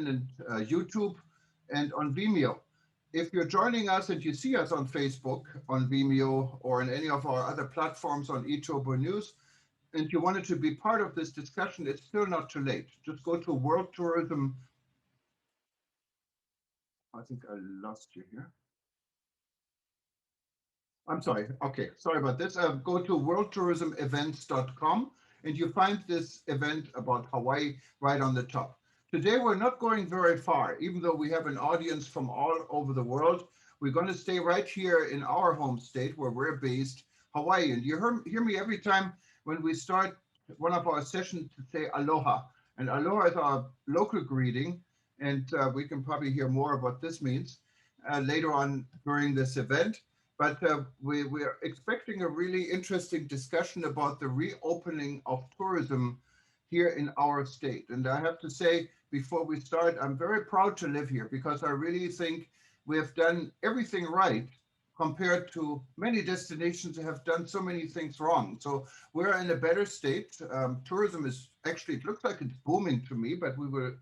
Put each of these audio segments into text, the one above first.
LinkedIn and YouTube and on Vimeo. If you're joining us and you see us on Facebook, on Vimeo, or on any of our other platforms on eTober News, and you wanted to be part of this discussion, it's still not too late. Just go to World Tourism. I think I lost you here. I'm sorry. Okay, sorry about this. Go to worldtourismevents.com and you find this event about Hawaii right on the top. Today, we're not going very far, even though we have an audience from all over the world. We're going to stay right here in our home state where we're based, Hawaii. And you hear me every time when we start one of our sessions to say aloha. And aloha is our local greeting. And we can probably hear more of what this means later on during this event. But we are expecting a really interesting discussion about the reopening of tourism here in our state. And I have to say, before we start, I'm very proud to live here because I really think we have done everything right compared to many destinations that have done so many things wrong. So we're in a better state. Tourism is actually, it looks like it's booming to me, but we will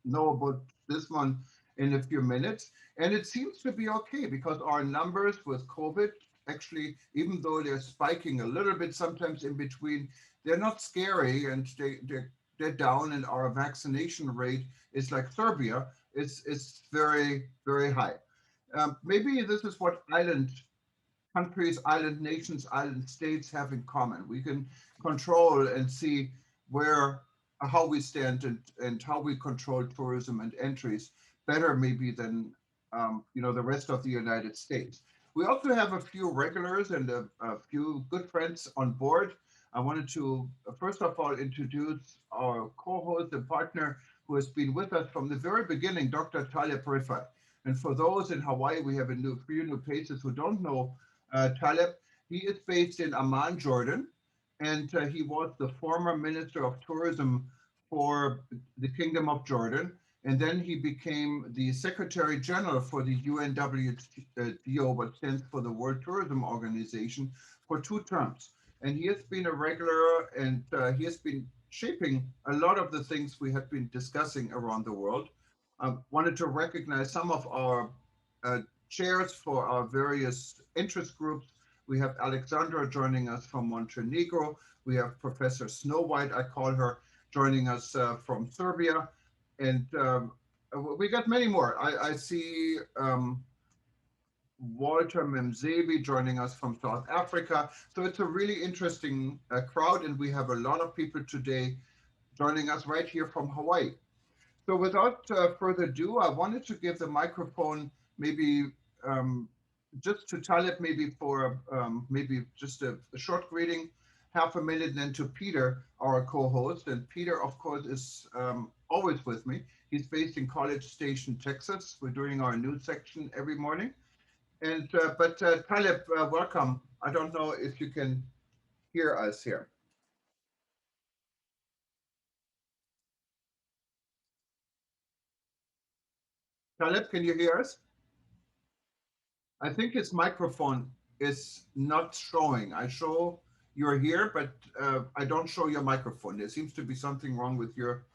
know about this one in a few minutes. And it seems to be okay because our numbers with COVID, actually, even though they're spiking a little bit sometimes in between, they're not scary and they're down, and our vaccination rate is like Serbia. It's very, very high. Maybe this is what island countries, island nations, island states have in common. We can control and see how we stand and how we control tourism and entries better maybe than the rest of the United States. We also have a few regulars and a few good friends on board. I wanted to first of all introduce our co-host and partner who has been with us from the very beginning, Dr. Taleb Rifai. And for those in Hawaii, we have a few new faces who don't know Taleb. He is based in Amman, Jordan, and he was the former Minister of Tourism for the Kingdom of Jordan. And then he became the Secretary General for the UNWTO, what stands for the World Tourism Organization, for 2 terms. And he has been a regular, and he has been shaping a lot of the things we have been discussing around the world. I wanted to recognize some of our chairs for our various interest groups. We have Alexandra joining us from Montenegro. We have Professor Snow White, I call her, joining us from Serbia. And we got many more. I see Walter Memzebi joining us from South Africa. So it's a really interesting crowd, and we have a lot of people today joining us right here from Hawaii. So without further ado, I wanted to give the microphone maybe just to Taleb, maybe for maybe just a short greeting, half a minute, and then to Peter, our co-host. And Peter, of course, is always with me. He's based in College Station, Texas. We're doing our news section every morning. And but Taleb, welcome. I don't know if you can hear us here. Taleb, can you hear us? I think his microphone is not showing. I show you're here, but I don't show your microphone. There seems to be something wrong with your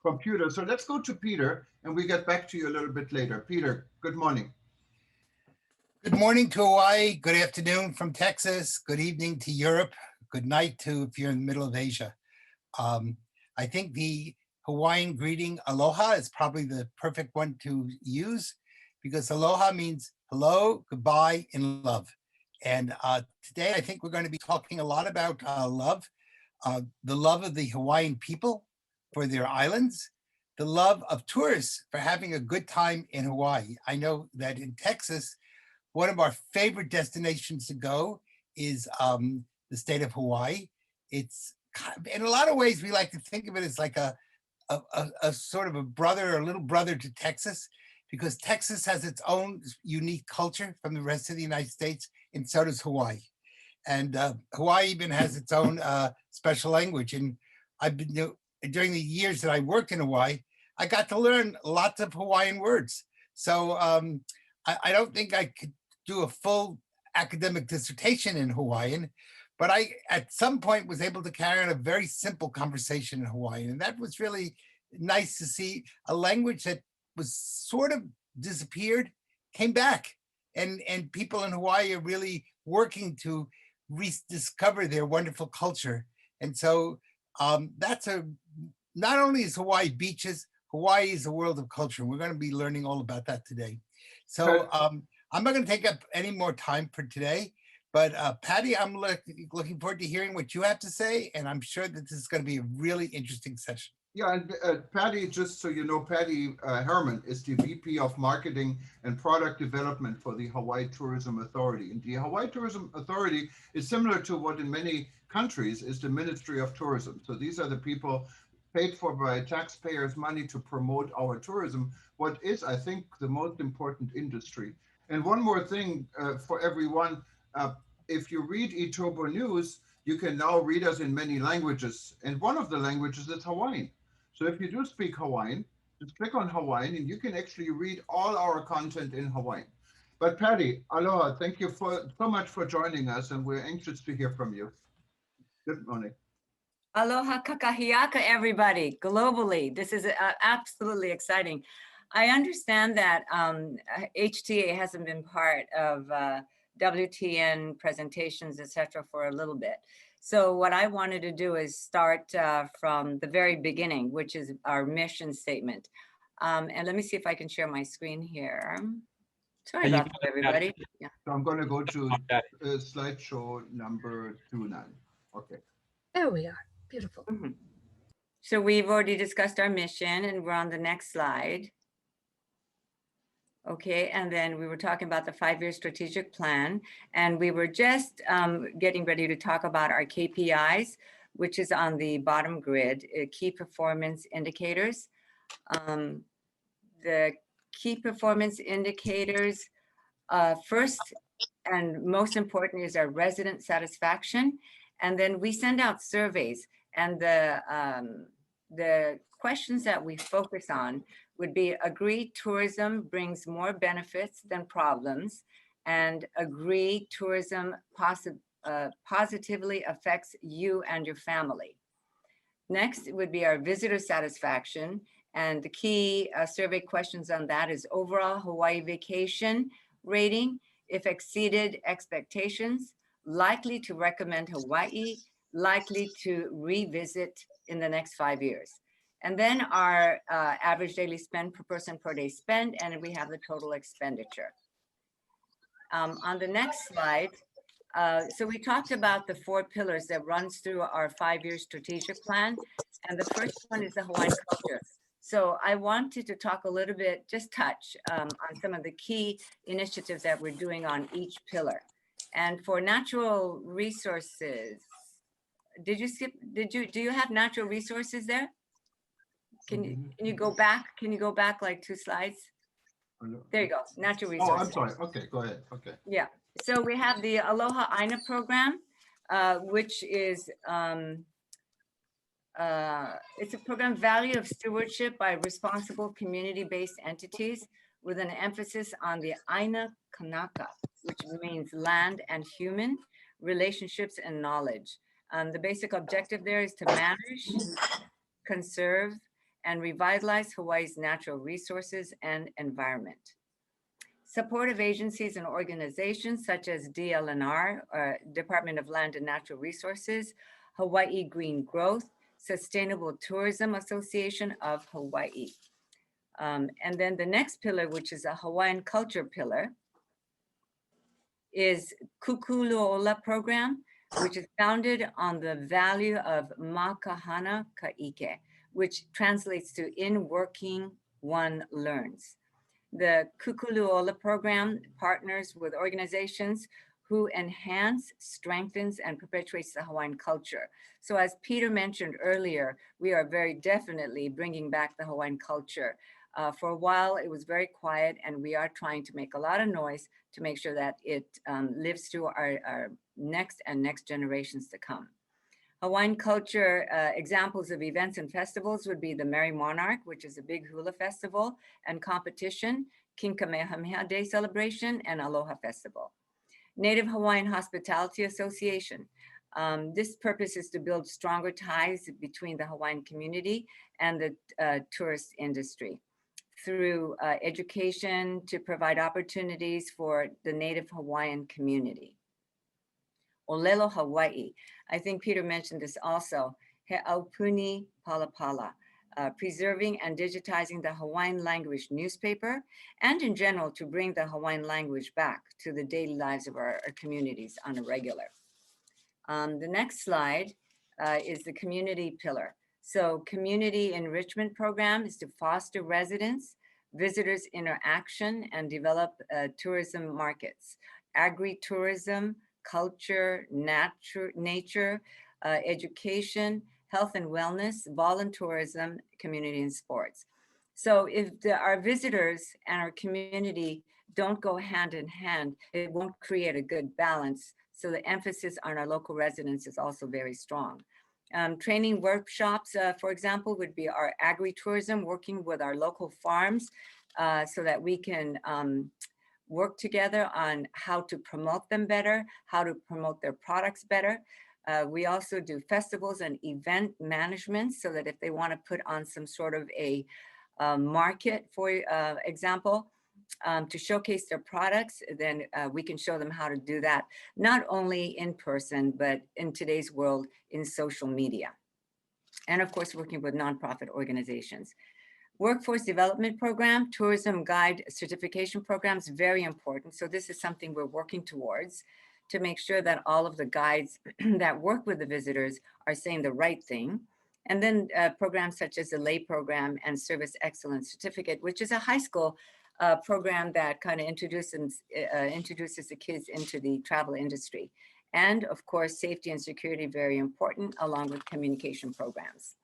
computer. So let's go to Peter, and we get back to you a little bit later. Peter, good morning. Good morning to Hawaii. Good afternoon from Texas. Good evening to Europe. Good night to if you're in the middle of Asia. I think the Hawaiian greeting aloha is probably the perfect one to use because aloha means hello, goodbye, and love. And today I think we're going to be talking a lot about love, the love of the Hawaiian people for their islands, the love of tourists for having a good time in Hawaii. I know that in Texas, one of our favorite destinations to go is the state of Hawaii. It's in a lot of ways, we like to think of it as like a sort of a brother or little brother to Texas, because Texas has its own unique culture from the rest of the United States, and so does Hawaii. And Hawaii even has its own special language. And I've been, during the years that I worked in Hawaii, I got to learn lots of Hawaiian words. So I don't think I could do a full academic dissertation in Hawaiian, but I, at some point, was able to carry on a very simple conversation in Hawaiian. And that was really nice to see a language that was sort of disappeared came back. And people in Hawaii are really working to rediscover their wonderful culture. And so that's not only is Hawaii beaches, Hawaii is a world of culture. We're going to be learning all about that today. So I'm not going to take up any more time for today, but Patty, I'm looking forward to hearing what you have to say. And I'm sure that this is going to be a really interesting session. Yeah, and Patty, just so you know, Patty Herman is the VP of Marketing and Product Development for the Hawaii Tourism Authority. And the Hawaii Tourism Authority is similar to what in many countries is the Ministry of Tourism. So these are the people paid for by taxpayers' money to promote our tourism, what is, I think, the most important industry. And one more thing for everyone, if you read Itobo News, you can now read us in many languages. And one of the languages is Hawaiian. So if you do speak Hawaiian, just click on Hawaiian and you can actually read all our content in Hawaiian. But Patty, aloha, thank you so much for joining us, and we're anxious to hear from you. Good morning. Aloha kakahiaka, everybody, globally. This is absolutely exciting. I understand that HTA hasn't been part of WTN presentations, etc., for a little bit. So what I wanted to do is start from the very beginning, which is our mission statement. And let me see if I can share my screen here. Sorry about that, everybody. Yeah. So I'm going to go to slideshow number 2 now. Okay. There we are. Beautiful. Mm-hmm. So we've already discussed our mission, and we're on the next slide. Okay, and then we were talking about the 5-year strategic plan, and we were just getting ready to talk about our KPIs, which is on the bottom grid, key performance indicators. The key performance indicators, first and most important is our resident satisfaction. And then we send out surveys, and the questions that we focus on would be: agree tourism brings more benefits than problems, and agree tourism positively affects you and your family. Next would be our visitor satisfaction, and the key survey questions on that is overall Hawaii vacation rating, if exceeded expectations, likely to recommend Hawaii, likely to revisit in the next 5 years. And then our average daily spend per person per day spend, and we have the total expenditure. On the next slide, so we talked about the 4 pillars that runs through our 5-year strategic plan. And the first one is the Hawaiian culture. So I wanted to talk a little bit, just touch on some of the key initiatives that we're doing on each pillar. And for natural resources, do you have natural resources there? Can you go back? Can you go back like 2 slides? There you go, natural resources. Oh, I'm sorry. Okay, go ahead. Okay. Yeah, so we have the Aloha Aina program, which is, it's a program value of stewardship by responsible community-based entities with an emphasis on the Aina Kanaka, which means land and human relationships and knowledge. The basic objective there is to manage, conserve, and revitalize Hawaii's natural resources and environment. Supportive agencies and organizations such as DLNR, or Department of Land and Natural Resources, Hawaii Green Growth, Sustainable Tourism Association of Hawaii. And then the next pillar, which is a Hawaiian culture pillar, is Kukuluola program, which is founded on the value of Makahana Ka'ike, which translates to in working, one learns. The Kukuluola program partners with organizations who enhance, strengthens, and perpetuates the Hawaiian culture. So as Peter mentioned earlier, we are very definitely bringing back the Hawaiian culture. For a while, it was very quiet, and we are trying to make a lot of noise to make sure that it lives through our next and next generations to come. Hawaiian culture examples of events and festivals would be the Merry Monarch, which is a big hula festival and competition, Kinkamehameha Day celebration, and Aloha Festival. Native Hawaiian Hospitality Association. This purpose is to build stronger ties between the Hawaiian community and the tourist industry. through education to provide opportunities for the Native Hawaiian community. Olelo Hawaii, I think Peter mentioned this also, He Aupuni Palapala, preserving and digitizing the Hawaiian language newspaper, and in general to bring the Hawaiian language back to the daily lives of our communities on a regular. The next slide is the community pillar. So community enrichment program is to foster residents, visitors interaction, and develop tourism markets, agri-tourism, culture, nature, education, health and wellness, volunteerism, community and sports. So if our visitors and our community don't go hand in hand, it won't create a good balance. So the emphasis on our local residents is also very strong. Training workshops, for example, would be our agri-tourism, working with our local farms so that we can work together on how to promote them better, how to promote their products better. We also do festivals and event management so that if they want to put on some sort of a market, for example, to showcase their products, then we can show them how to do that, not only in person, but in today's world in social media. And of course, working with nonprofit organizations. Workforce development program, tourism guide certification programs, very important. So this is something we're working towards to make sure that all of the guides that work with the visitors are saying the right thing. And then programs such as the lay program and service excellence certificate, which is a high school program that kind of introduces the kids into the travel industry. And of course, safety and security, very important, along with communication programs.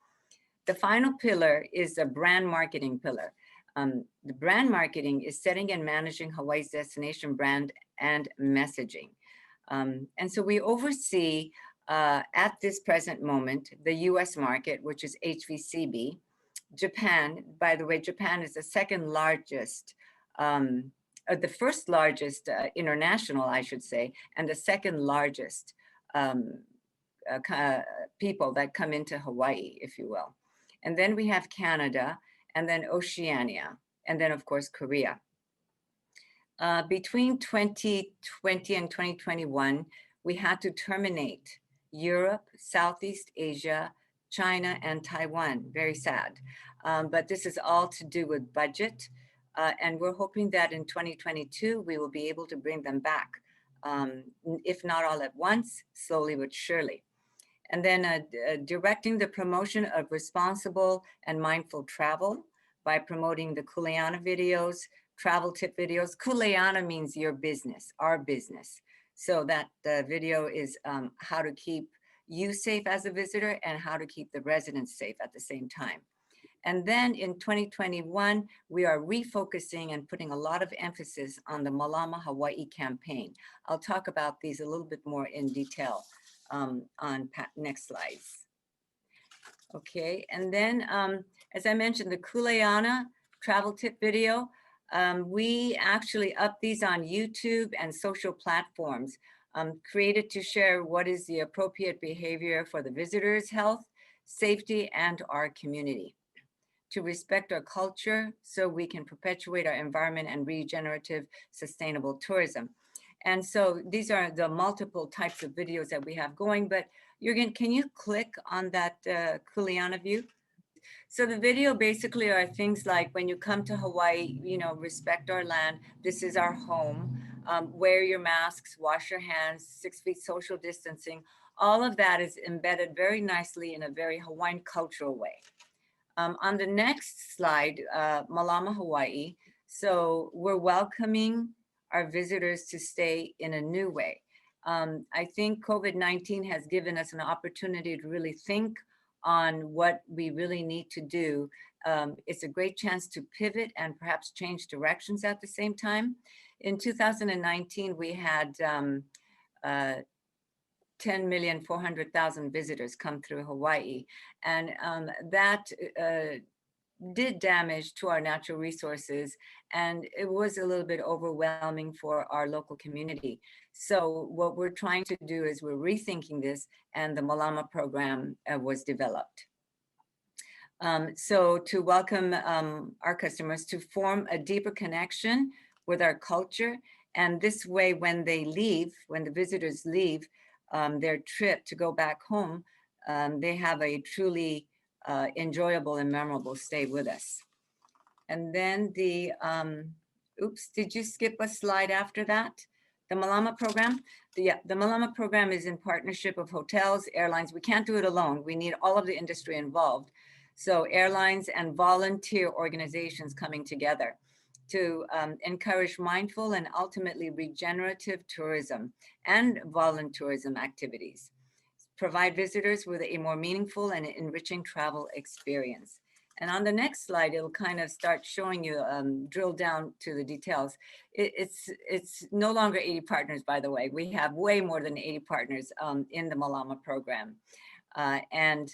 The final pillar is the brand marketing pillar. The brand marketing is setting and managing Hawaii's destination brand and messaging. And so we oversee at this present moment, the US market, which is HVCB. Japan, by the way, Japan is the second largest, the first largest international, I should say, and the second largest people that come into Hawaii, if you will. And then we have Canada, and then Oceania, and then of course, Korea. Between 2020 and 2021, we had to terminate Europe, Southeast Asia, China, and Taiwan. Very sad. But this is all to do with budget. And we're hoping that in 2022, we will be able to bring them back, if not all at once, slowly but surely. And then directing the promotion of responsible and mindful travel by promoting the Kuleana videos, travel tip videos. Kuleana means your business, our business. So that the video is how to keep you safe as a visitor and how to keep the residents safe at the same time. And then in 2021, we are refocusing and putting a lot of emphasis on the Malama Hawaii campaign. I'll talk about these a little bit more in detail on next slides. Okay, and then as I mentioned, the Kuleana travel tip video, we actually up these on YouTube and social platforms, created to share what is the appropriate behavior for the visitors' health, safety, and our community, to respect our culture so we can perpetuate our environment and regenerative sustainable tourism. And so these are the multiple types of videos that we have going, but Jürgen, can you click on that Kuleana view? So the video basically are things like when you come to Hawaii, you know, respect our land. This is our home. Wear your masks, wash your hands, 6 feet social distancing. All of that is embedded very nicely in a very Hawaiian cultural way. On the next slide, Malama Hawaii. So we're welcoming our visitors to stay in a new way. I think COVID-19 has given us an opportunity to really think on what we really need to do. It's a great chance to pivot and perhaps change directions at the same time. In 2019, we had 10,400,000 visitors come through Hawaii. And that did damage to our natural resources. And it was a little bit overwhelming for our local community. So what we're trying to do is we're rethinking this, and the Malama program was developed. So to welcome our customers to form a deeper connection with our culture. And this way, when they leave, when the visitors leave their trip to go back home, they have a truly enjoyable and memorable stay with us. And then the, oops, did you skip a slide after that? The Malama program? The Malama program is in partnership of hotels, airlines. We can't do it alone. We need all of the industry involved. So airlines and volunteer organizations coming together to encourage mindful and ultimately regenerative tourism and volunteerism activities. Provide visitors with a more meaningful and enriching travel experience. And on the next slide, it'll kind of start showing you, drill down to the details. It's no longer 80 partners, by the way. We have way more than 80 partners in the Malama program. And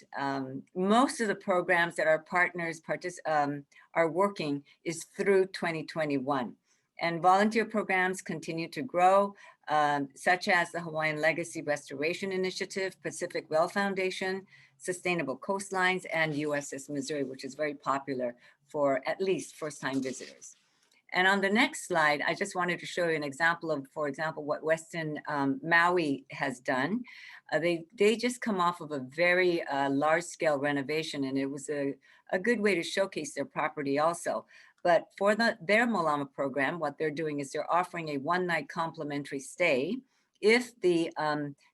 most of the programs that our partners are working is through 2021. And volunteer programs continue to grow, such as the Hawaiian Legacy Restoration Initiative, Pacific Well Foundation, Sustainable Coastlines, and USS Missouri, which is very popular for at least first-time visitors. And on the next slide, I just wanted to show you an example of, for example, what Westin Maui has done. They just come off of a very large-scale renovation, and it was a good way to showcase their property also. But for their Malama program, what they're doing is they're offering a one-night complimentary stay. If the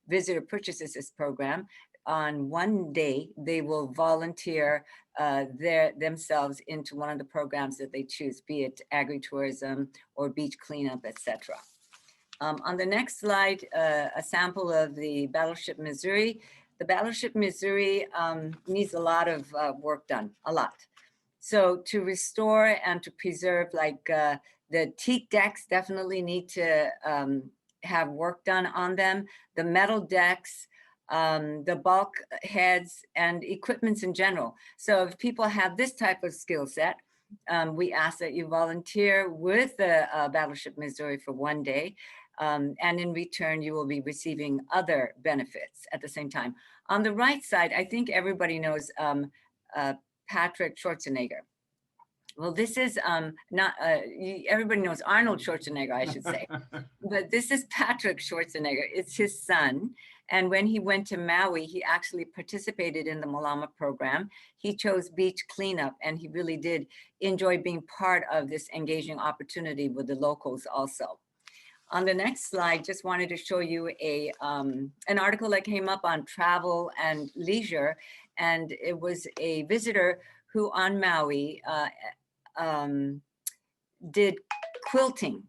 visitor purchases this program, on one day, they will volunteer themselves into one of the programs that they choose, be it agritourism or beach cleanup, etc. On the next slide, a sample of the Battleship Missouri. The Battleship Missouri needs a lot of work done, a lot. So to restore and to preserve, like the teak decks definitely need to have work done on them. The metal decks, the bulkheads and equipments in general. So if people have this type of skill set, we ask that you volunteer with the Battleship Missouri for one day. And in return, you will be receiving other benefits at the same time. On the right side, I think everybody knows Patrick Schwarzenegger. Well, this is not, everybody knows Arnold Schwarzenegger, I should say. But this is Patrick Schwarzenegger. It's his son. And when he went to Maui, he actually participated in the Malama program. He chose beach cleanup, and he really did enjoy being part of this engaging opportunity with the locals also. On the next slide, just wanted to show you an article that came up on travel and leisure. And it was a visitor who on Maui did quilting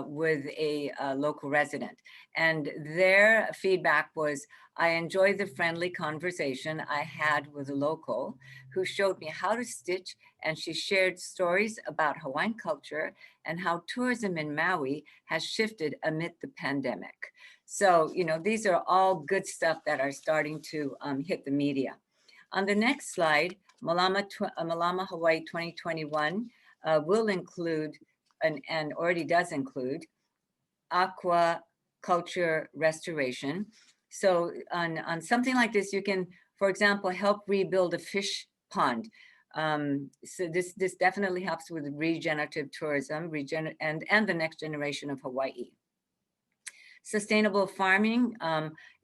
with a local resident. And their feedback was, I enjoyed the friendly conversation I had with a local who showed me how to stitch, and she shared stories about Hawaiian culture and how tourism in Maui has shifted amid the pandemic. So, you know, these are all good stuff that are starting to hit the media. On the next slide, Malama Hawaii 2021 will include, and already does include, aquaculture restoration. So on something like this, you can, for example, help rebuild a fish pond. So this definitely helps with regenerative tourism and the next generation of Hawaii. Sustainable farming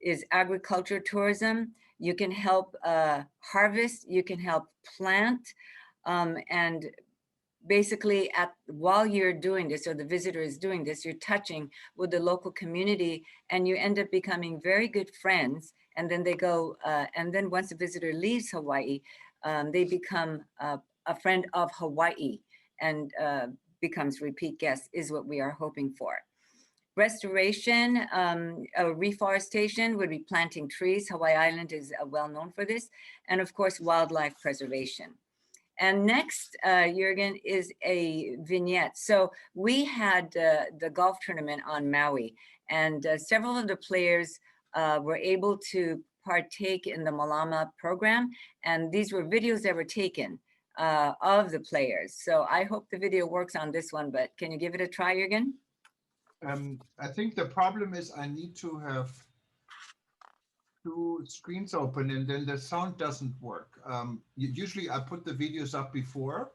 is agriculture tourism. You can help harvest, you can help plant, and basically while you're doing this, or the visitor is doing this, you're touching with the local community, and you end up becoming very good friends. And then they go, and then once the visitor leaves Hawaii, they become a friend of Hawaii and becomes repeat guests, is what we are hoping for. Restoration, reforestation would be planting trees. Hawaii Island is well known for this. And of course, wildlife preservation. And next, Jürgen, is a vignette. So we had the golf tournament on Maui, and several of the players were able to partake in the Malama program. And these were videos that were taken of the players. So I hope the video works on this one, but can you give it a try, Jürgen? I think the problem is I need to have two screens open and then the sound doesn't work. Usually I put the videos up before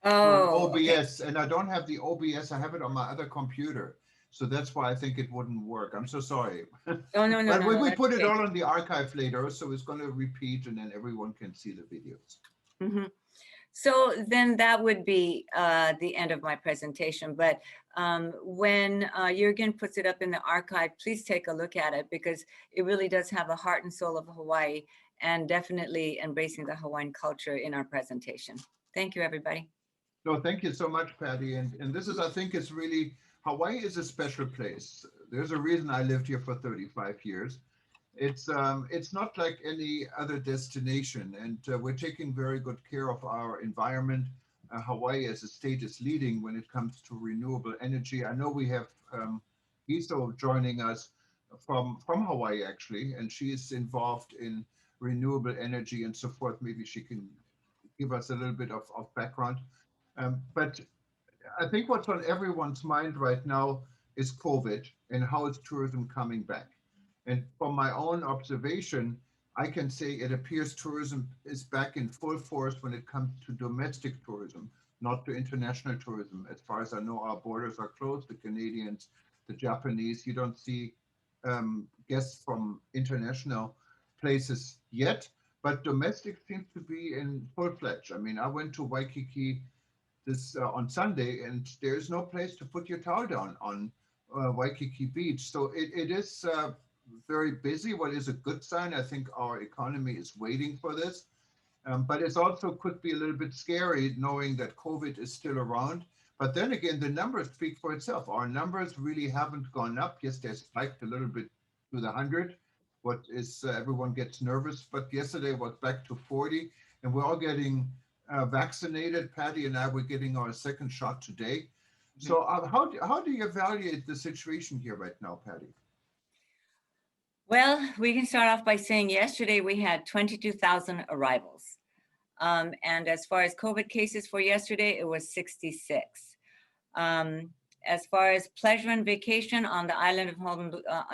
on Oh, okay. OBS, and I don't have the OBS. I have it on my other computer. So that's why I think it wouldn't work. I'm so sorry. Oh, no, no, But no, no, we that's put it okay. all on the archive later, so it's going to repeat and then everyone can see the videos. Mhm. So then that would be the end of my presentation. But when Jürgen puts it up in the archive, please take a look at it because it really does have the heart and soul of Hawaii and definitely embracing the Hawaiian culture in our presentation. Thank you, everybody. No, thank you so much, Patty. And this is, I think, it's really, Hawaii is a special place. There's a reason I lived here for 35 years. It's not like any other destination, and we're taking very good care of our environment. Hawaii as a state is leading when it comes to renewable energy. I know we have Iso joining us from Hawaii actually, and she is involved in renewable energy and so forth. Maybe she can give us a little bit of background. But I think what's on everyone's mind right now is COVID and how is tourism coming back. And from my own observation, I can say it appears tourism is back in full force when it comes to domestic tourism, not to international tourism. As far as I know, our borders are closed. The Canadians, the Japanese, you don't see guests from international places yet, but domestic seems to be in full fledged. I mean, I went to Waikiki this on Sunday, and there's no place to put your towel down on Waikiki Beach. So it is very busy, what is a good sign. I think our economy is waiting for this. But it also could be a little bit scary knowing that COVID is still around. But then again, the numbers speak for itself. Our numbers really haven't gone up. Yes, they spiked a little bit to the 100. What is everyone gets nervous, but yesterday was back to 40, and we're all getting vaccinated. Patty and I were getting our second shot today. So how do you evaluate the situation here right now, Patty? Well, we can start off by saying yesterday we had 22,000 arrivals. And as far as COVID cases for yesterday, it was 66. As far as pleasure and vacation on the island of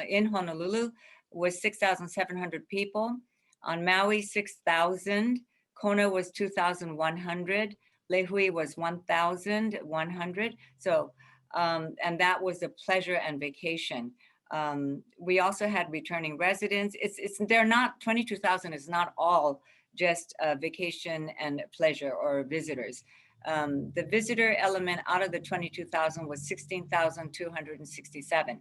in Honolulu was 6,700 people. On Maui, 6,000. Kona was 2,100. Lehui was 1,100. So, and that was the pleasure and vacation. We also had returning residents. They're not, 22,000 is not all just vacation and pleasure or visitors. The visitor element out of the 22,000 was 16,267.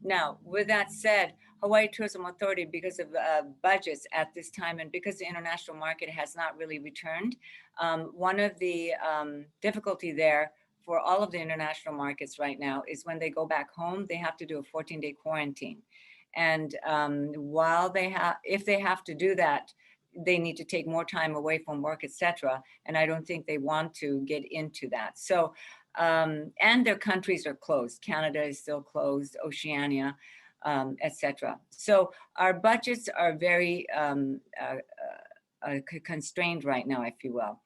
Now, with that said, Hawaii Tourism Authority, because of budgets at this time and because the international market has not really returned, one of the difficulty there for all of the international markets right now is when they go back home, they have to do a 14-day quarantine. And while if they have to do that, they need to take more time away from work, etc. And I don't think they want to get into that. So, and their countries are closed. Canada is still closed, Oceania, etc. So our budgets are very constrained right now, if you will.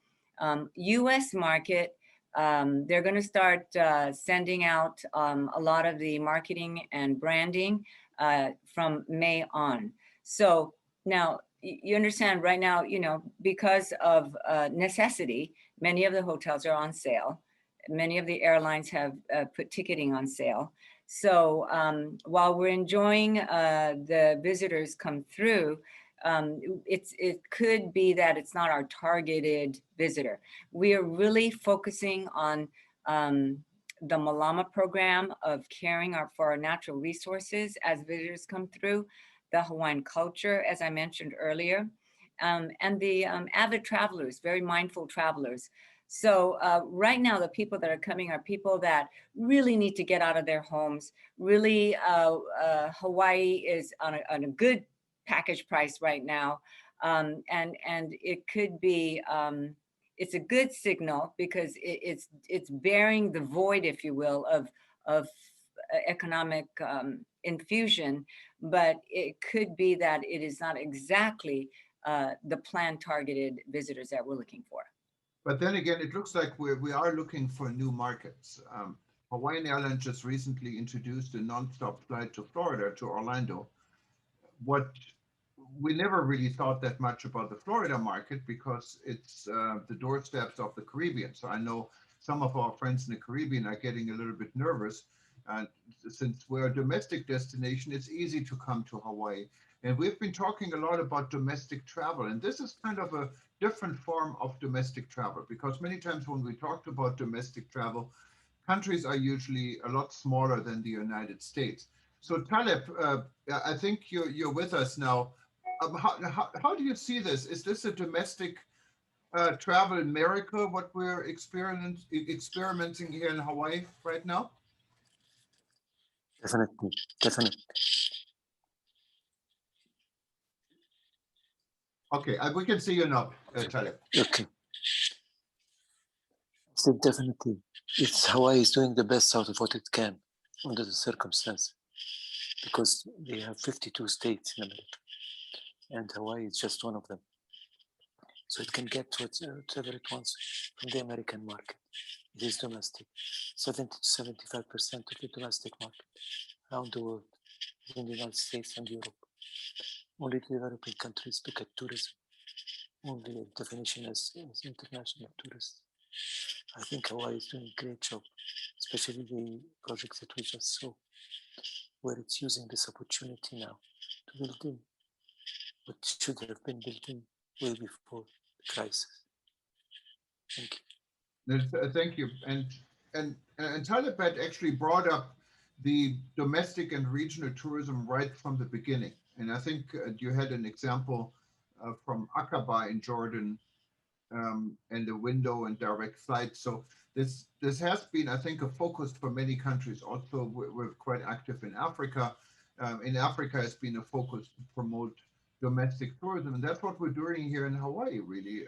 US market, they're going to start sending out a lot of the marketing and branding from May on. So now you understand right now, because of necessity, many of the hotels are on sale. Many of the airlines have put ticketing on sale. So while we're enjoying the visitors come through, it could be that it's not our targeted visitor. We are really focusing on the Malama program of caring for our natural resources as visitors come through, the Hawaiian culture, as I mentioned earlier, and the avid travelers, very mindful travelers. So right now, the people that are coming are people that really need to get out of their homes. Really, Hawaii is on a good package price right now. And it could be, it's a good signal because it's bearing the void, if you will, of economic infusion, but it could be that it is not exactly the planned targeted visitors that we're looking for. But then again, it looks like we are looking for new markets. Hawaiian Airlines just recently introduced a nonstop flight to Florida, to Orlando. What we never really thought that much about the Florida market because it's the doorsteps of the Caribbean. So I know some of our friends in the Caribbean are getting a little bit nervous. And since we're a domestic destination, it's easy to come to Hawaii. And we've been talking a lot about domestic travel. And this is kind of a different form of domestic travel because many times when we talked about domestic travel, countries are usually a lot smaller than the United States. So Taleb, I think you're with us now. How do you see this? Is this a domestic travel miracle, what we're experimenting here in Hawaii right now? Definitely, definitely. Okay, we can see you now, Taleb. Okay. So definitely, it's Hawaii is doing the best out of what it can under the circumstance, because they have 52 states in America, and Hawaii is just one of them. So it can get whatever it wants from the American market. It is domestic. 70 to 75% of the domestic market around the world is in the United States and Europe. Only the developing countries look at tourism. Only a definition as international tourists. I think Hawaii is doing a great job, especially the projects that we just saw, where it's using this opportunity now to build in what should have been built in way before the crisis. Thank you. Thank you. And Taleb had actually brought up the domestic and regional tourism right from the beginning. And I think you had an example from Aqaba in Jordan and the window and direct flights. So this has been, I think, a focus for many countries. Also, we're quite active in Africa. In Africa, it's been a focus to promote domestic tourism, and that's what we're doing here in Hawaii. Really,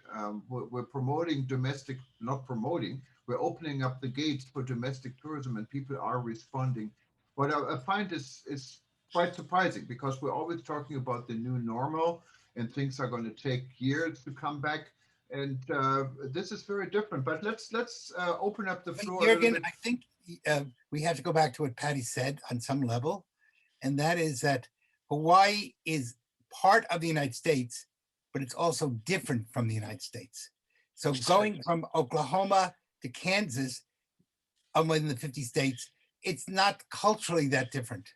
we're promoting domestic, not promoting. We're opening up the gates for domestic tourism, and people are responding. What I find is quite surprising because we're always talking about the new normal, and things are going to take years to come back. And this is very different. But let's open up the floor. Jürgen, I think we have to go back to what Patty said on some level, and that is that Hawaii is part of the United States, but it's also different from the United States. So going from Oklahoma to Kansas, in the 50 states, it's not culturally that different.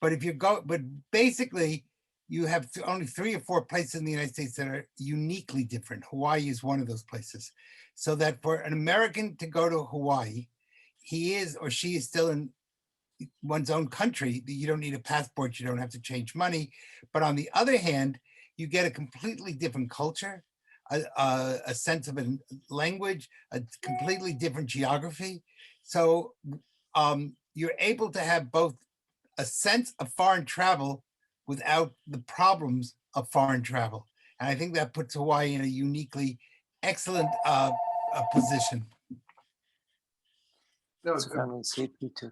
But if you go, but basically, you have only 3 or 4 places in the United States that are uniquely different. Hawaii is one of those places. So that for an American to go to Hawaii, he is or she is still in one's own country. You don't need a passport, you don't have to change money. But on the other hand, you get a completely different culture, a sense of a language, a completely different geography. So you're able to have both a sense of foreign travel without the problems of foreign travel. And I think that puts Hawaii in a uniquely excellent position. No, Peter.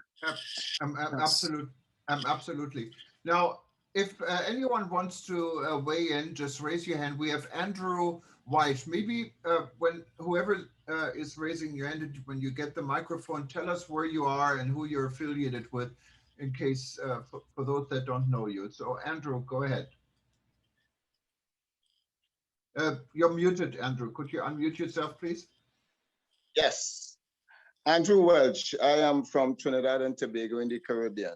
Absolutely. Now, if anyone wants to weigh in, just raise your hand. We have Andrew White. Maybe when whoever is raising your hand, when you get the microphone, tell us where you are and who you're affiliated with, in case for those that don't know you. So Andrew, go ahead. You're muted, Andrew. Could you unmute yourself, please? Yes. Andrew Welch. I am from Trinidad and Tobago in the Caribbean.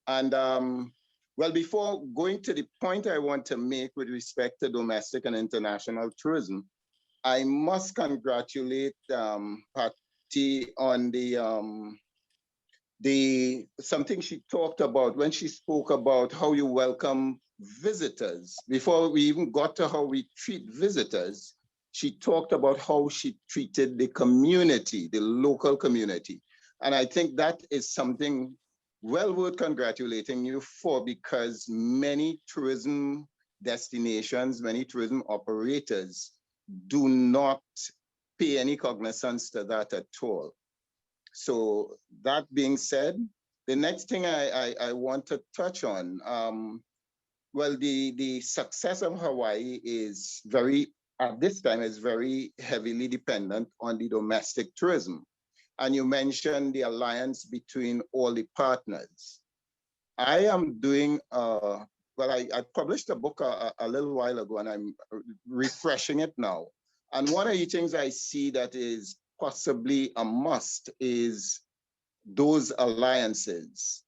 And well, before going to the point I want to make with respect to domestic and international tourism, I must congratulate Patty on the something she talked about when she spoke about how you welcome visitors. Before we even got to how we treat visitors, she talked about how she treated the community, the local community. And I think that is something well worth congratulating you for, because many tourism destinations, many tourism operators do not pay any cognizance to that at all. So that being said, the next thing I want to touch on, well, the success of Hawaii is at this time is very heavily dependent on the domestic tourism. And you mentioned the alliance between all the partners. I am doing a well, I published a book a little while ago, and I'm refreshing it now. And one of the things I see that is possibly a must is those alliances.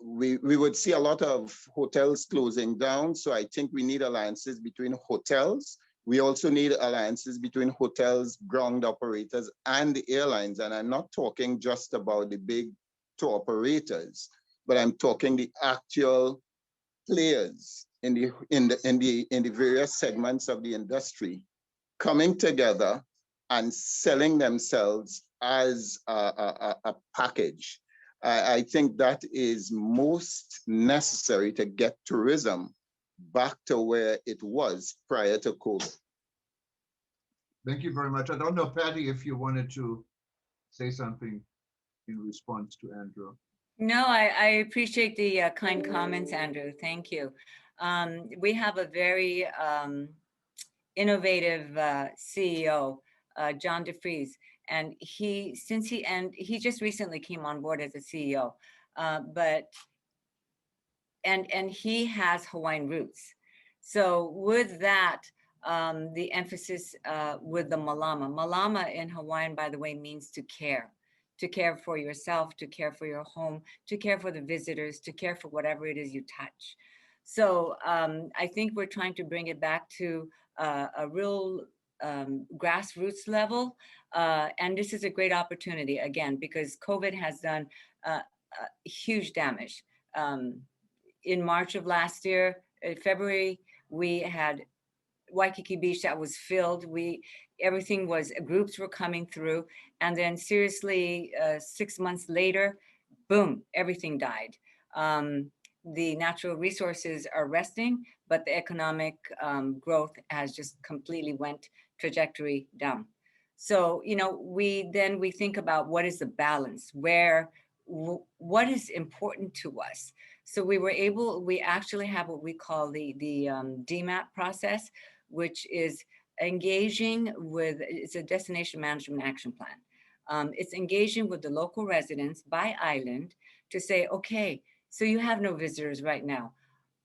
We would see a lot of hotels closing down, so I think we need alliances between hotels. We also need alliances between hotels, ground operators, and the airlines. And I'm not talking just about the big tour operators, but I'm talking the actual players in the various segments of the industry coming together and selling themselves as a package. I think that is most necessary to get tourism back to where it was prior to COVID. Thank you very much. I don't know, Patty, if you wanted to say something in response to Andrew. No, I appreciate the kind comments, Andrew. Thank you. We have a very innovative CEO, John DeFries, and he just recently came on board as a CEO, and he has Hawaiian roots. So with that, the emphasis with the malama. Malama in Hawaiian, by the way, means to care for yourself, to care for your home, to care for the visitors, to care for whatever it is you touch. So I think we're trying to bring it back to a real grassroots level. And this is a great opportunity, again, because COVID has done huge damage. In March of last year, in February, we had Waikiki Beach that was filled. Everything was, groups were coming through. And then seriously, 6 months later, boom, everything died. The natural resources are resting, but the economic growth has just completely went trajectory down. So, we think about what is the balance, what is important to us. So we actually have what we call the DMAP process, which is engaging with, it's a destination management action plan. It's engaging with the local residents by island to say, okay, so you have no visitors right now.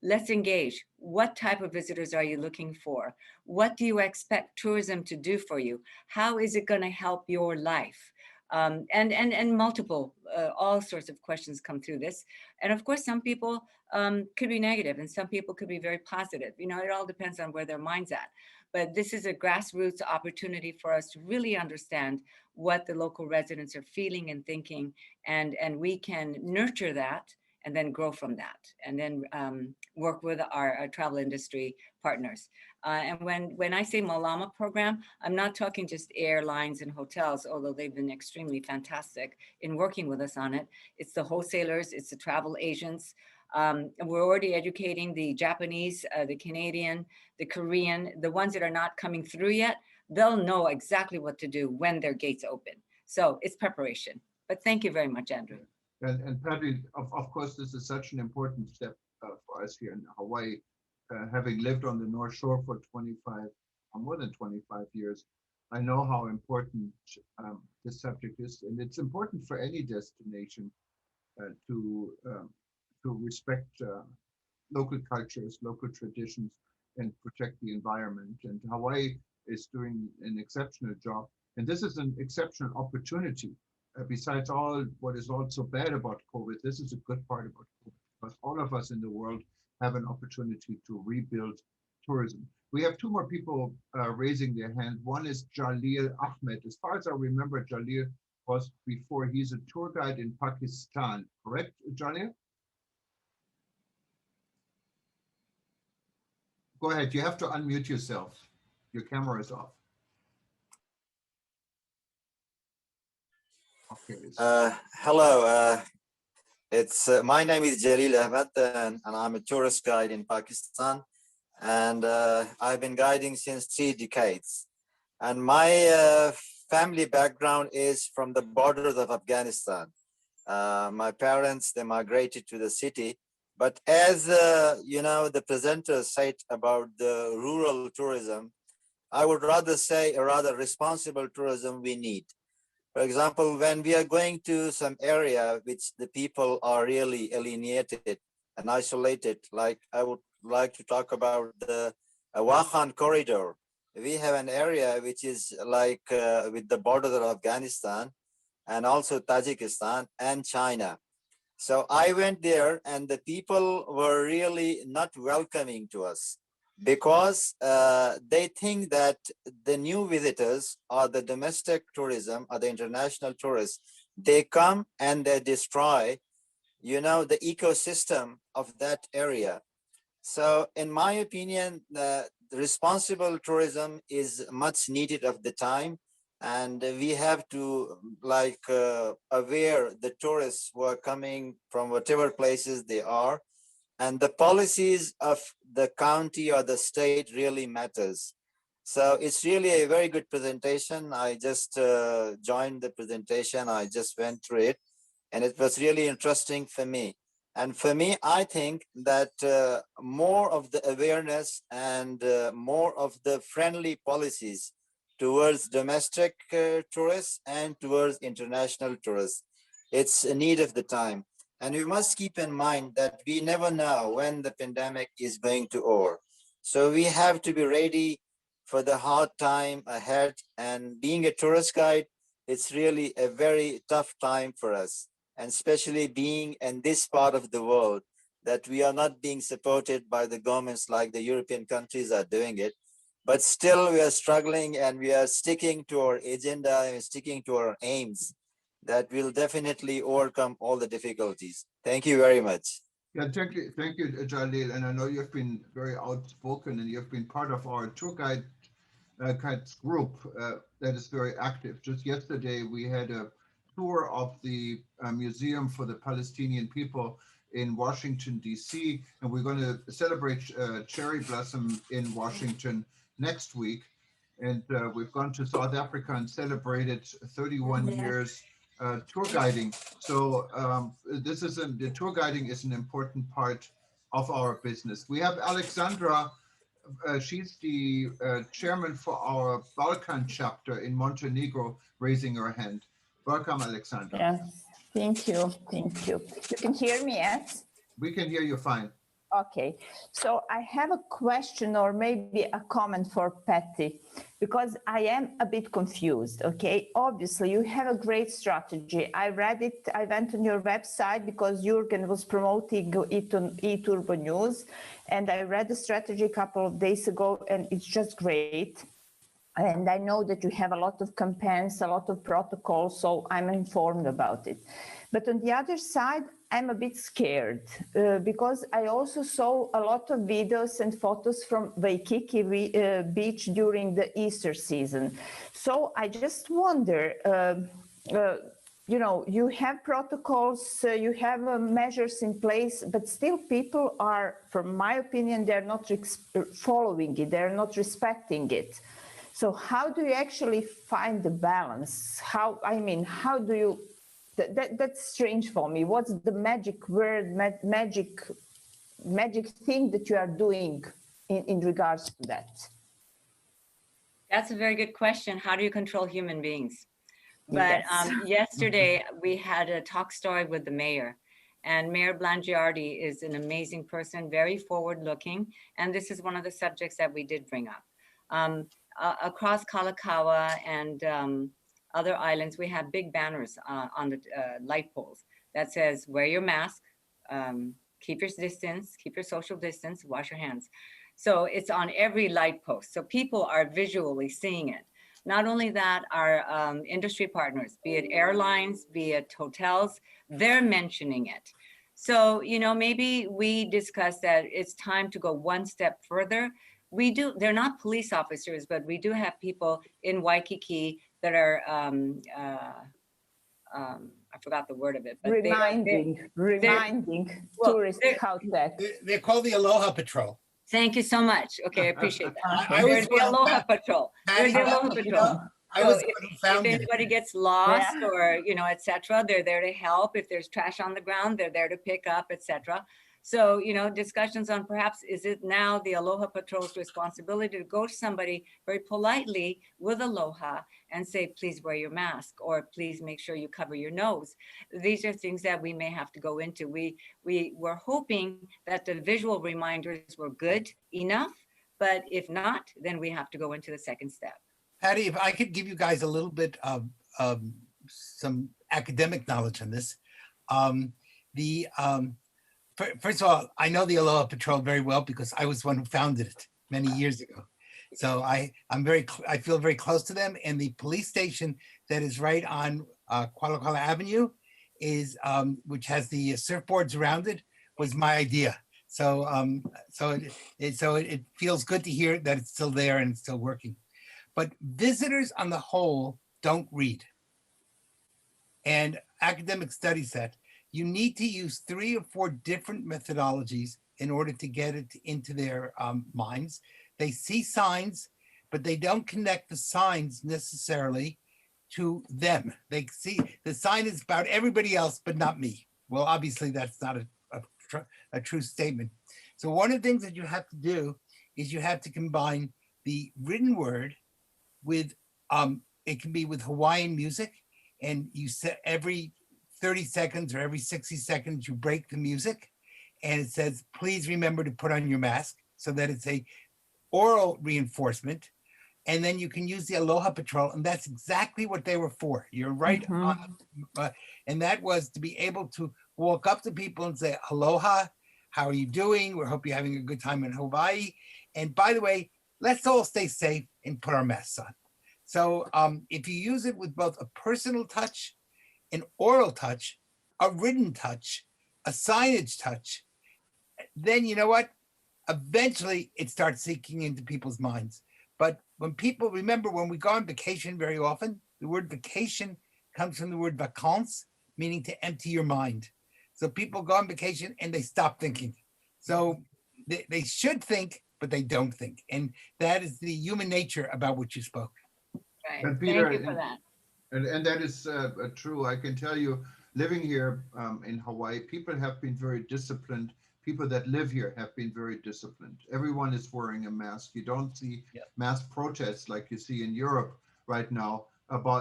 Let's engage. What type of visitors are you looking for? What do you expect tourism to do for you? How is it going to help your life? And multiple, all sorts of questions come through this. And of course, some people could be negative and some people could be very positive. It all depends on where their mind's at. But this is a grassroots opportunity for us to really understand what the local residents are feeling and thinking, and we can nurture that and then grow from that, and then work with our travel industry partners. And when I say Malama program, I'm not talking just airlines and hotels, although they've been extremely fantastic in working with us on it. It's the wholesalers, it's the travel agents. We're already educating the Japanese, the Canadian, the Korean, the ones that are not coming through yet. They'll know exactly what to do when their gates open. So it's preparation. But thank you very much, Andrew. And Patty, of course, this is such an important step for us here in Hawaii, having lived on the North Shore for more than 25 years. I know how important this subject is, and it's important for any destination to respect local cultures, local traditions, and protect the environment. And Hawaii is doing an exceptional job. And this is an exceptional opportunity. Besides all what is also bad about COVID, this is a good part about COVID, because all of us in the world have an opportunity to rebuild tourism. We have two more people raising their hand. One is Jalil Ahmed. As far as I remember, Jalil was before, he's a tour guide in Pakistan, correct, Jalil? Go ahead, you have to unmute yourself. Your camera is off. Okay. Hello, my name is Jalil Ahmed, and I'm a tourist guide in Pakistan, and I've been guiding since 3 decades. And my family background is from the borders of Afghanistan. My parents, they migrated to the city, but as the presenter said about the rural tourism, I would rather say a rather responsible tourism we need. For example, when we are going to some area which the people are really alienated and isolated. Like I would like to talk about the Wakhan corridor. We have an area which is like with the border of Afghanistan and also Tajikistan and China. So I went there and the people were really not welcoming to us because they think that the new visitors or the domestic tourism or the international tourists, they come and they destroy, you know, the ecosystem of that area. So in my opinion, the responsible tourism is much needed of the time. And we have to like aware the tourists who are coming from whatever places they are. And the policies of the county or the state really matters. So it's really a very good presentation. I just joined the presentation. I just went through it and it was really interesting for me. And for me, I think that more of the awareness and more of the friendly policies towards domestic tourists and towards international tourists, it's a need of the time. And we must keep in mind that we never know when the pandemic is going to over. So we have to be ready for the hard time ahead. And being a tourist guide, it's really a very tough time for us. And especially being in this part of the world, that we are not being supported by the governments like the European countries are doing it. But still we are struggling and we are sticking to our agenda and sticking to our aims that will definitely overcome all the difficulties. Thank you very much. Yeah, thank you, Jalil. And I know you've been very outspoken and you've been part of our tour guides group that is very active. Just yesterday, we had a tour of the Museum for the Palestinian People in Washington, D.C., and we're going to celebrate Cherry Blossom in Washington next week. And we've gone to South Africa and celebrated 31 years tour guiding. So the tour guiding is an important part of our business. We have Alexandra. She's the chairman for our Balkan chapter in Montenegro, raising her hand. Welcome, Alexandra. Yes, thank you. Thank you. You can hear me, yes? We can hear you fine. Okay, so I have a question or maybe a comment for Patty, because I am a bit confused, okay? Obviously, you have a great strategy. I read it, I went on your website because Jürgen was promoting it on eTurbo News, and I read the strategy a couple of days ago, and it's just great. And I know that you have a lot of campaigns, a lot of protocols, so I'm informed about it. But on the other side, I'm a bit scared because I also saw a lot of videos and photos from Waikiki beach during the Easter season. So I just wonder, you know, you have protocols, you have measures in place, but still people are, from my opinion, they're not following it, they're not respecting it. So how do you actually find the balance? How do you, that's strange for me. What's the magic word, magic thing that you are doing in regards to that? That's a very good question. How do you control human beings? But yes. Yesterday we had a talk story with the mayor, and Mayor Blangiardi is an amazing person, very forward looking. And this is one of the subjects that we did bring up. Across Kalakaua and other islands, we have big banners on the light poles that says, wear your mask, keep your distance, keep your social distance, wash your hands. So it's on every light post. So people are visually seeing it. Not only that, our industry partners, be it airlines, be it hotels, they're mentioning it. So, you know, maybe we discussed that it's time to go one step further. They're not police officers, but we do have people in Waikiki that are, I forgot the word of it. But reminding tourists how that. They're called the Aloha Patrol. Thank you so much. Okay, I appreciate that. They're the Aloha Patrol. They're the Aloha Patrol. So if anybody gets lost or, you know, etc., they're there to help. If there's trash on the ground, they're there to pick up, etc. So, discussions on perhaps, is it now the Aloha Patrol's responsibility to go to somebody very politely with Aloha and say, please wear your mask, or please make sure you cover your nose. These are things that we may have to go into. We were hoping that the visual reminders were good enough, but if not, then we have to go into the second step. Patty, if I could give you guys a little bit of some academic knowledge on this. First of all, I know the Aloha Patrol very well because I was one who founded it many years ago. So I feel very close to them. And the police station that is right on Kuala Kuala Avenue is, which has the surfboards around it, was my idea. So it feels good to hear that it's still there and it's still working. But visitors on the whole don't read. And academic studies that you need to use 3 or 4 different methodologies in order to get it into their minds. They see signs, but they don't connect the signs necessarily to them. They see the sign is about everybody else, but not me. Well, obviously that's not a true statement. So one of the things that you have to do is you have to combine the written word with, it can be with Hawaiian music, and you set every 30 seconds or every 60 seconds, you break the music and it says, please remember to put on your mask, so that it's a oral reinforcement. And then you can use the Aloha Patrol, and that's exactly what they were for. You're right on. And that was to be able to walk up to people and say, aloha, how are you doing? We hope you're having a good time in Hawaii. And by the way, let's all stay safe and put our masks on. So if you use it with both a personal touch, an oral touch, a written touch, a signage touch, then you know what? Eventually it starts sinking into people's minds. But when people, remember, when we go on vacation very often, the word vacation comes from the word vacances, meaning to empty your mind. So people go on vacation and they stop thinking. So they should think, but they don't think. And that is the human nature about which you spoke. Right. And Peter, Thank you for that. And that is true. I can tell you, living here in Hawaii, people have been very disciplined. People that live here have been very disciplined. Everyone is wearing a mask. You don't see mass protests like you see in Europe right now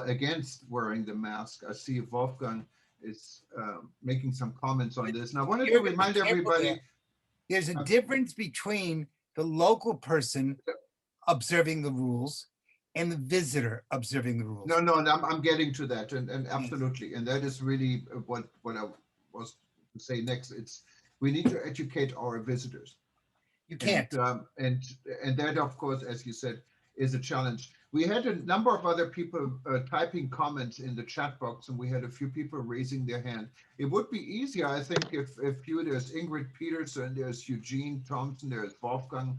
against wearing the mask. I see Wolfgang is making some comments on this. And I wanted to remind everybody. There's a difference between the local person observing the rules and the visitor observing the rules. No, I'm getting to that, and absolutely, and that is really what I was to say next. We need to educate our visitors. You can't, and that, of course, as you said, is a challenge. We had a number of other people typing comments in the chat box, and we had a few people raising their hand. It would be easier, I think, if there's Ingrid Peterson, there's Eugene Thompson, there's Wolfgang,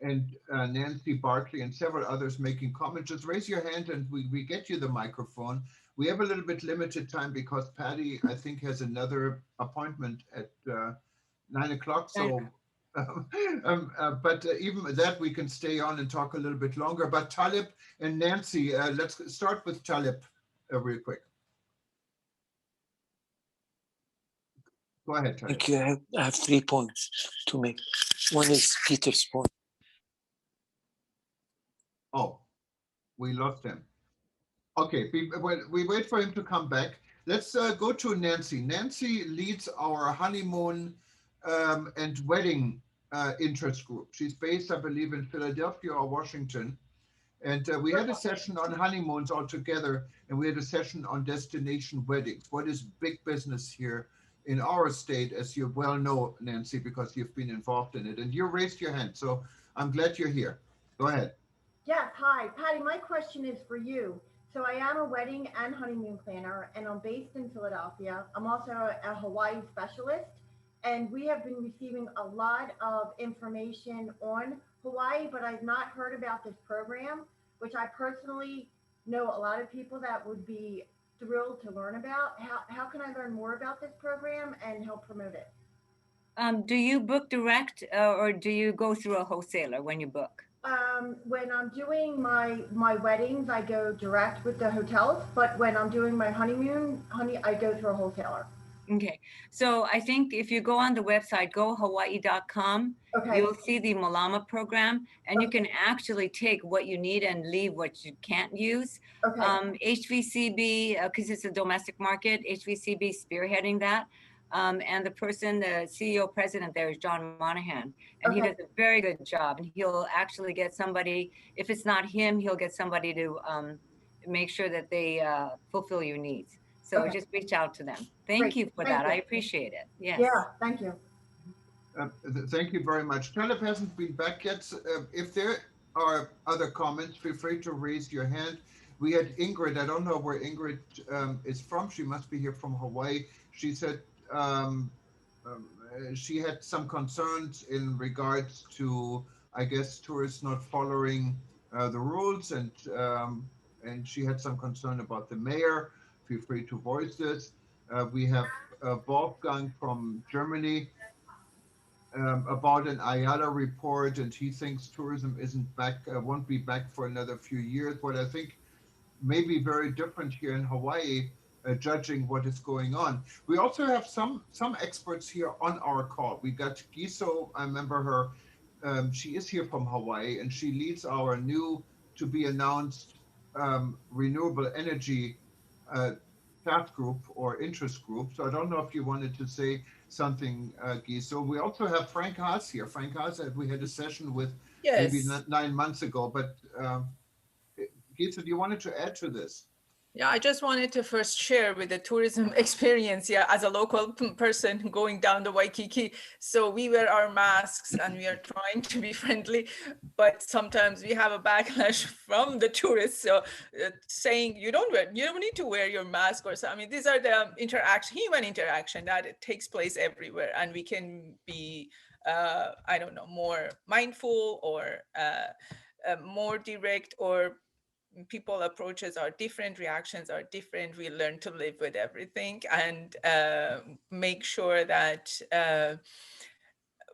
and Nancy Barkley and several others making comments. Just raise your hand and we get you the microphone. We have a little bit limited time because Patty, I think, has another appointment at 9 o'clock. So, but even that, we can stay on and talk a little bit longer. But Talib and Nancy, let's start with Talib real quick. Go ahead, Talib. Thank you. I have 3 points to make. One is Peter's point. Oh, we lost him. Okay, we wait for him to come back. Let's go to Nancy. Nancy leads our honeymoon and wedding interest group. She's based, I believe, in Philadelphia or Washington. And we had a session on honeymoons altogether, and we had a session on destination weddings. What is big business here in our state, as you well know, Nancy, because you've been involved in it. And you raised your hand, so I'm glad you're here. Go ahead. Yes, hi, Patty, my question is for you. So I am a wedding and honeymoon planner, and I'm based in Philadelphia. I'm also a Hawaii specialist, and we have been receiving a lot of information on Hawaii, but I've not heard about this program, which I personally know a lot of people that would be thrilled to learn about. How can I learn more about this program and help promote it? Do you book direct or do you go through a wholesaler when you book? When I'm doing my weddings, I go direct with the hotels, but when I'm doing my honeymoon, I go through a wholesaler. Okay, so I think if you go on the website, gohawaii.com, Okay, you'll see the Malama program, and you can actually take what you need and leave what you can't use. okay, HVCB, because it's a domestic market, HVCB spearheading that. And the person, the CEO president there is John Monahan, and he Okay. does a very good job. And he'll actually get somebody, if it's not him, he'll get somebody to make sure that they fulfill your needs. So Okay. just reach out to them. Thank Great. you for Thank that. you. I appreciate it. Yes. Yeah, thank you. Thank you very much. Caleb hasn't been back yet. So, if there are other comments, feel free to raise your hand. We had Ingrid. I don't know where Ingrid is from. She must be here from Hawaii. She said she had some concerns in regards to, I guess, tourists not following the rules, and she had some concern about the mayor. Feel free to voice this. We have Wolfgang from Germany about an Ayala report, and he thinks tourism isn't back, won't be back for another few years. What I think may be very different here in Hawaii, judging what is going on. We also have some experts here on our call. We got Giso. I remember her. She is here from Hawaii, and she leads our new to be announced renewable energy task group or interest group. So I don't know if you wanted to say something, Giso. We also have Frank Haas here. Frank Haas, we had a session with maybe Yes. 9 months ago, but Giso, do you wanted to add to this? Yeah, I just wanted to first share with the tourism experience, as a local person going down the Waikiki. So we wear our masks and we are trying to be friendly, but sometimes we have a backlash from the tourists. So saying you don't need to wear your mask or something. I mean, these are the human interaction that it takes place everywhere, and we can be, I don't know, more mindful or more direct, or people approaches are different, reactions are different. We learn to live with everything and make sure that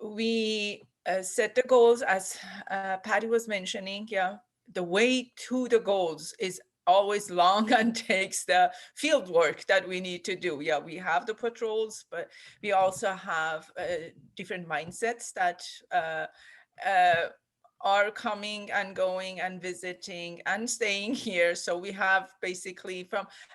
we set the goals, as Patty was mentioning. Yeah, the way to the goals is always long and takes the field work that we need to do. Yeah, we have the patrols, but we also have different mindsets that are coming and going and visiting and staying here. So we have basically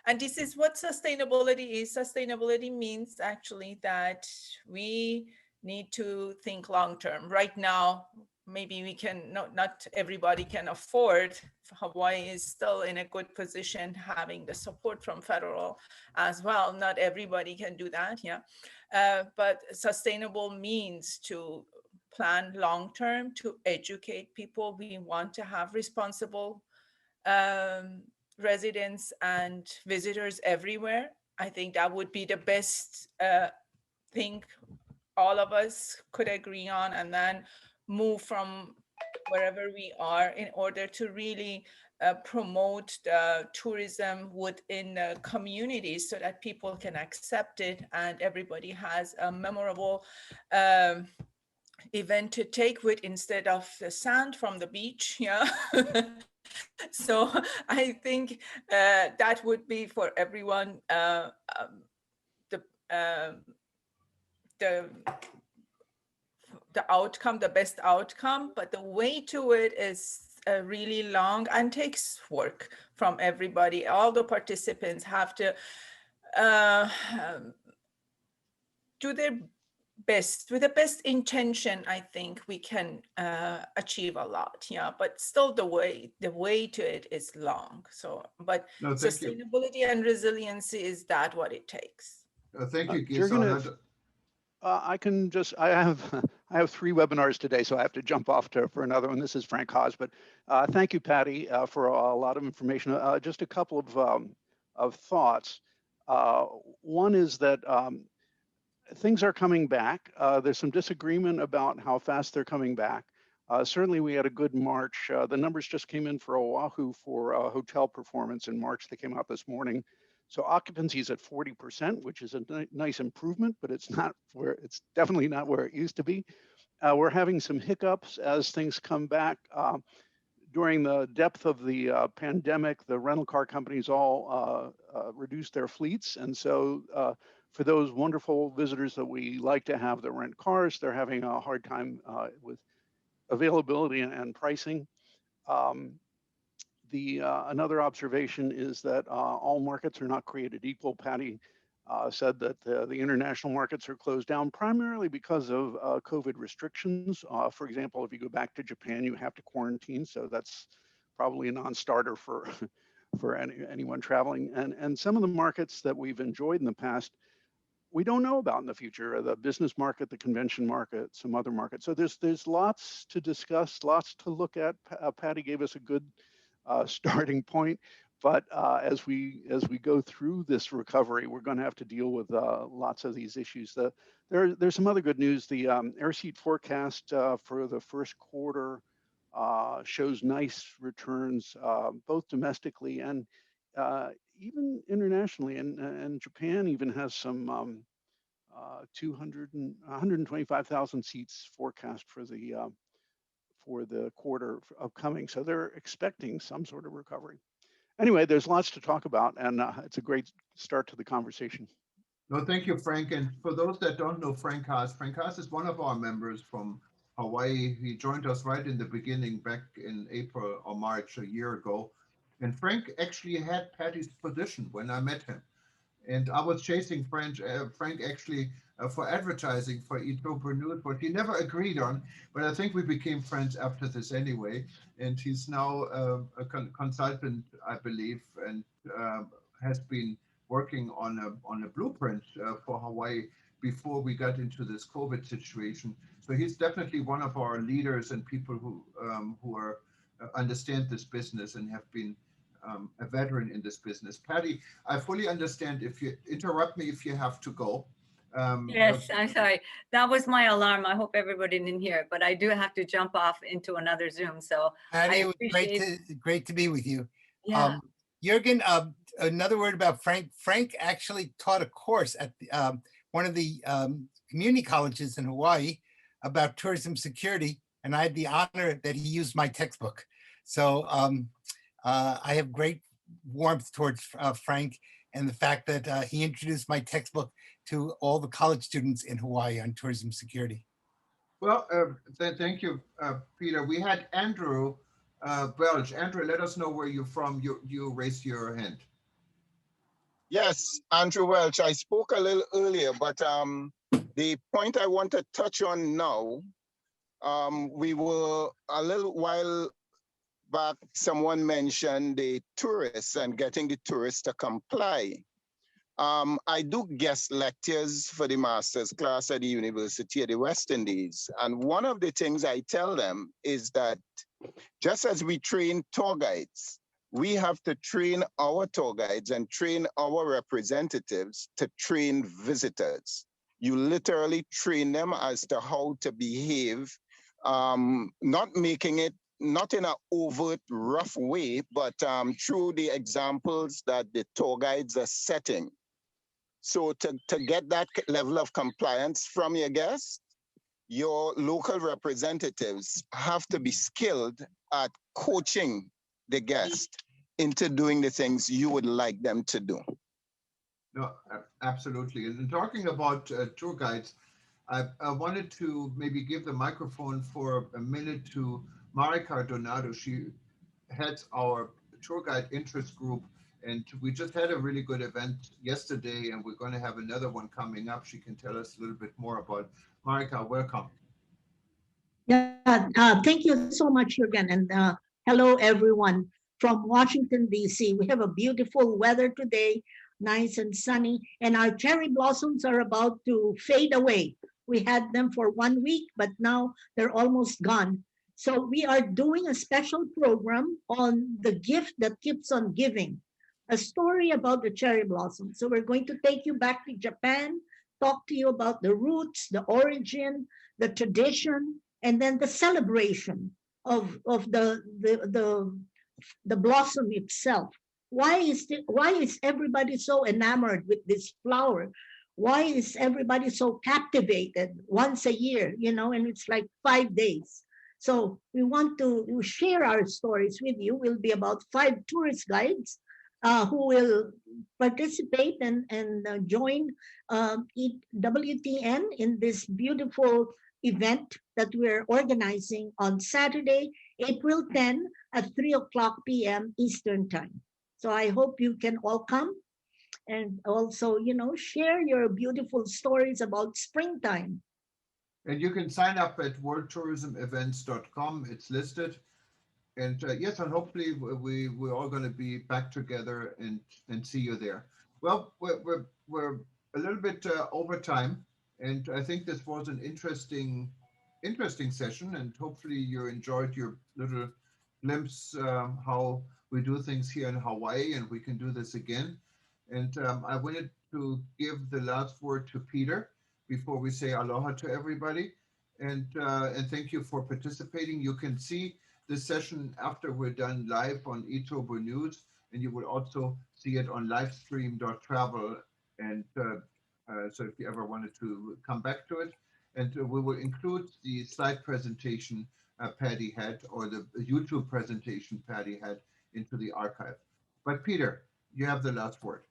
and this is what sustainability is. Sustainability means actually that we need to think long-term. Right now, maybe we can, not everybody can afford. Hawaii is still in a good position, having the support from federal as well. Not everybody can do that, yeah. But sustainable means to plan long-term, to educate people. We want to have responsible residents and visitors everywhere. I think that would be the best thing all of us could agree on, and then move from wherever we are in order to really promote the tourism within the communities so that people can accept it and everybody has a memorable event to take with, instead of the sand from the beach. Yeah. So I think that would be for everyone the outcome, the best outcome, but the way to it is really long and takes work from everybody. All the participants have to do their best. With the best intention, I think we can achieve a lot. Yeah, but still the way to it is long. So, but No, thank you. sustainability and resiliency, is that what it takes? Thank you, Jurgen, Giso. I can just, I have 3 webinars today, so I have to jump off for another one. This is Frank Haas, but thank you, Patty, for a lot of information. Just a couple of thoughts. One is that things are coming back. There's some disagreement about how fast they're coming back. Certainly, we had a good March. The numbers just came in for Oahu for hotel performance in March. They came out this morning. So occupancy is at 40%, which is a nice improvement, but it's definitely not where it used to be. We're having some hiccups as things come back. During the depth of the pandemic, the rental car companies all reduced their fleets. And so for those wonderful visitors that we like to have that rent cars, they're having a hard time with availability and pricing. Another observation is that all markets are not created equal. Patty said that the international markets are closed down primarily because of COVID restrictions. For example, if you go back to Japan, you have to quarantine, so that's probably a non-starter for for anyone traveling. And some of the markets that we've enjoyed in the past, we don't know about in the future. The business market, the convention market, some other markets. So there's lots to discuss, lots to look at. Patty gave us a good starting point, but as we go through this recovery, we're going to have to deal with lots of these issues. There's some other good news. The air seat forecast for the first quarter shows nice returns, both domestically and even internationally. And Japan even has some 125,000 seats forecast for the quarter upcoming. So they're expecting some sort of recovery. Anyway, there's lots to talk about, and it's a great start to the conversation. No, thank you, Frank. And for those that don't know Frank Haas is one of our members from Hawaii. He joined us right in the beginning back in April or March a year ago. And Frank actually had Patty's position when I met him. And I was chasing Frank actually for advertising for Entrepreneurs, but he never agreed on. But I think we became friends after this anyway. And he's now a consultant, I believe, and has been working on a blueprint for Hawaii before we got into this COVID situation. So he's definitely one of our leaders and people who are understand this business and have been a veteran in this business. Patty, I fully understand if you interrupt me if you have to go. Yes, I'm sorry. That was my alarm. I hope everybody didn't hear it, but I do have to jump off into another Zoom. So Patty, it was great to be with you. Yeah. Jürgen, another word about Frank. Frank actually taught a course at one of the community colleges in Hawaii about tourism security, and I had the honor that he used my textbook. So I have great warmth towards Frank and the fact that he introduced my textbook to all the college students in Hawaii on tourism security. Well, thank you, Peter. We had Andrew Welch. Andrew, let us know where you're from. You raised your hand. Yes, Andrew Welch. I spoke a little earlier, but the point I want to touch on now, we were a little while back, someone mentioned the tourists and getting the tourists to comply. I do guest lectures for the master's class at the University of the West Indies. And one of the things I tell them is that just as we train tour guides, we have to train our tour guides and train our representatives to train visitors. You literally train them as to how to behave, not making it not in an overt, rough way, but through the examples that the tour guides are setting. So to get that level of compliance from your guests, your local representatives have to be skilled at coaching the guest into doing the things you would like them to do. No, absolutely. And talking about tour guides, I wanted to maybe give the microphone for a minute to Marika Donato. She heads our tour guide interest group, and we just had a really good event yesterday, and we're going to have another one coming up. She can tell us a little bit more about. Marika, welcome. Yeah, thank you so much, Jürgen, and hello, everyone from Washington, D.C. We have a beautiful weather today, nice and sunny, and our cherry blossoms are about to fade away. We had them for 1 week, but now they're almost gone. So we are doing a special program on the gift that keeps on giving, a story about the cherry blossom. So we're going to take you back to Japan, talk to you about the roots, the origin, the tradition, and then the celebration of the blossom itself. Why is everybody so enamored with this flower? Why is everybody so captivated once a year, and it's like 5 days. So we want to share our stories with you. We'll be about 5 tourist guides who will participate and join WTN in this beautiful event that we're organizing on Saturday, April 10 at 3 o'clock p.m. Eastern Time. So I hope you can all come and also, share your beautiful stories about springtime. And you can sign up at worldtourismevents.com. It's listed. And yes, and hopefully we're all going to be back together and see you there. Well, we're a little bit over time, and I think this was an interesting session, and hopefully you enjoyed your little glimpse how we do things here in Hawaii, and we can do this again. And I wanted to give the last word to Peter before we say aloha to everybody, and thank you for participating. You can see this session after we're done live on eTober News, and you will also see it on livestream.travel. And so if you ever wanted to come back to it, and we will include the slide presentation Patty had, or the YouTube presentation Patty had, into the archive. But Peter, you have the last word.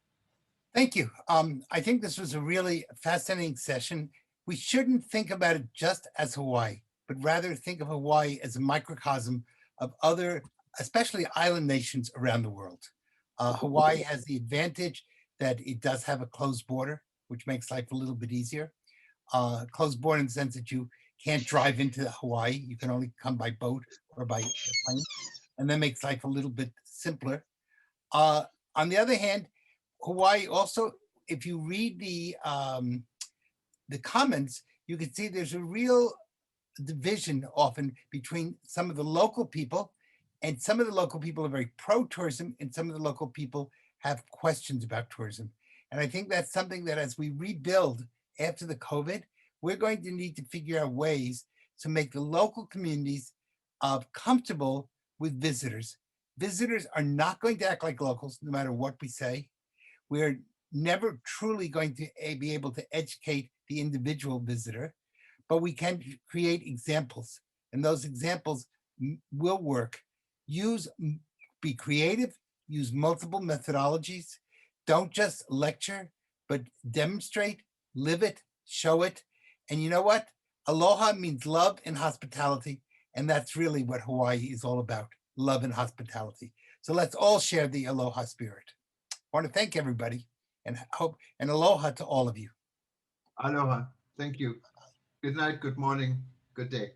Thank you. I think this was a really fascinating session. We shouldn't think about it just as Hawaii, but rather think of Hawaii as a microcosm of other, especially island nations around the world. Hawaii has the advantage that it does have a closed border, which makes life a little bit easier. Closed border in the sense that you can't drive into Hawaii. You can only come by boat or by plane, and that makes life a little bit simpler. On the other hand, Hawaii also, if you read the comments, you can see there's a real division often between some of the local people, and some of the local people are very pro-tourism, and some of the local people have questions about tourism. And I think that's something that as we rebuild after the COVID, we're going to need to figure out ways to make the local communities comfortable with visitors. Visitors are not going to act like locals, no matter what we say. We're never truly going to be able to educate the individual visitor, but we can create examples, and those examples will work. Be creative, use multiple methodologies. Don't just lecture, but demonstrate, live it, show it. And you know what? Aloha means love and hospitality, and that's really what Hawaii is all about, love and hospitality. So let's all share the aloha spirit. I want to thank everybody and aloha to all of you. Aloha. Thank you. Good night, good morning, good day.